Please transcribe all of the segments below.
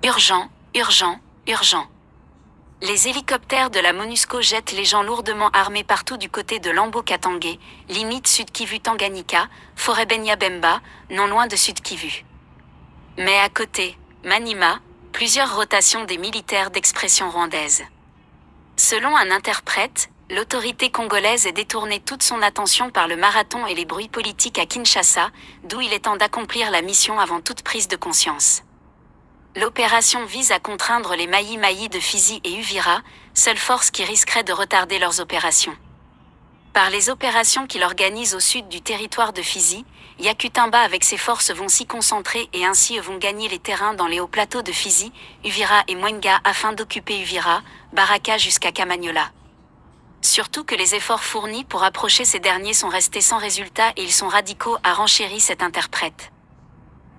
Urgent, urgent, urgent. Les hélicoptères de la MONUSCO jettent les gens lourdement armés partout du côté de Lambo-Katangé, limite Sud-Kivu-Tanganyika, forêt Benya-Bemba, non loin de Sud-Kivu. Mais à côté, Maniema, plusieurs rotations des militaires d'expression rwandaise. Selon un interprète, l'autorité congolaise ait détourné toute son attention par le marathon et les bruits politiques à Kinshasa, d'où il est temps d'accomplir la mission avant toute prise de conscience. L'opération vise à contraindre les Maï-Maï de Fizi et Uvira, seules forces qui risqueraient de retarder leurs opérations. Par les opérations qu'il organise au sud du territoire de Fizi, Yakutumba avec ses forces vont s'y concentrer et ainsi vont gagner les terrains dans les hauts plateaux de Fizi, Uvira et Mwenga afin d'occuper Uvira, Baraka jusqu'à Kamanyola. Surtout que les efforts fournis pour approcher ces derniers sont restés sans résultat et ils sont radicaux, a renchéri cet interprète.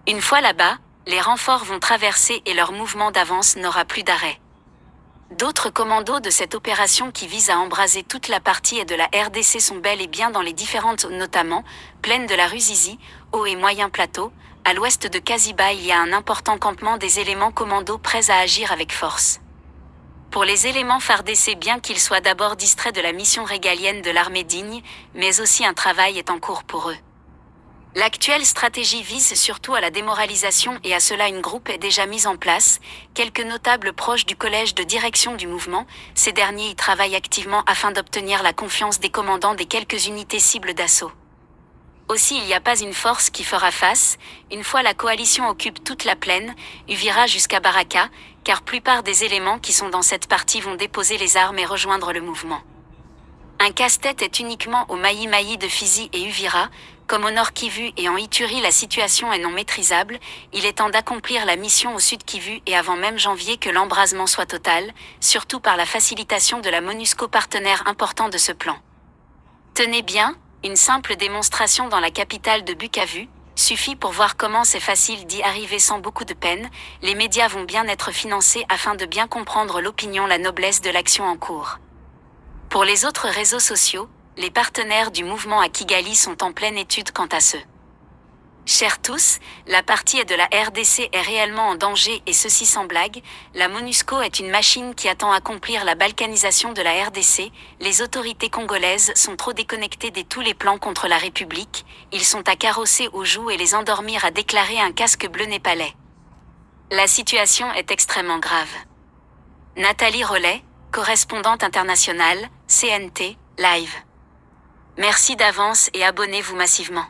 Une fois là-bas, les renforts vont traverser et leur mouvement d'avance n'aura plus d'arrêt. D'autres commandos de cette opération qui vise à embraser toute la partie de la RDC sont bel et bien dans les différentes zones, notamment plaine de la Ruzizi, haut et moyen plateau. À l'ouest de Kaziba, il y a un important campement des éléments commandos prêts à agir avec force. Pour les éléments FARDC, bien qu'ils soient d'abord distraits de la mission régalienne de l'armée digne, mais aussi un travail est en cours pour eux. L'actuelle stratégie vise surtout à la démoralisation et à cela une groupe est déjà mise en place, quelques notables proches du collège de direction du mouvement, ces derniers y travaillent activement afin d'obtenir la confiance des commandants des quelques unités cibles d'assaut. Aussi il n'y a pas une force qui fera face, une fois la coalition occupe toute la plaine, Uvira jusqu'à Baraka, car plupart des éléments qui sont dans cette partie vont déposer les armes et rejoindre le mouvement. Un casse-tête est uniquement au Maï-Maï de Fizi et Uvira, comme au nord Kivu et en Ituri la situation est non maîtrisable, il est temps d'accomplir la mission au sud Kivu et avant même janvier que l'embrasement soit total, surtout par la facilitation de la MONUSCO partenaire important de ce plan. Tenez bien, une simple démonstration dans la capitale de Bukavu suffit pour voir comment c'est facile d'y arriver sans beaucoup de peine, les médias vont bien être financés afin de bien comprendre l'opinion, la noblesse de l'action en cours. Pour les autres réseaux sociaux, les partenaires du mouvement à Kigali sont en pleine étude quant à ce. Chers tous, la partie de la RDC est réellement en danger et ceci sans blague, la MONUSCO est une machine qui attend accomplir la balkanisation de la RDC, les autorités congolaises sont trop déconnectées de tous les plans contre la République, ils sont à carrosser aux joues et les endormir, a déclaré un casque bleu népalais. La situation est extrêmement grave. Nathalie Rollet, correspondante internationale, CNT, Live. Merci d'avance et abonnez-vous massivement.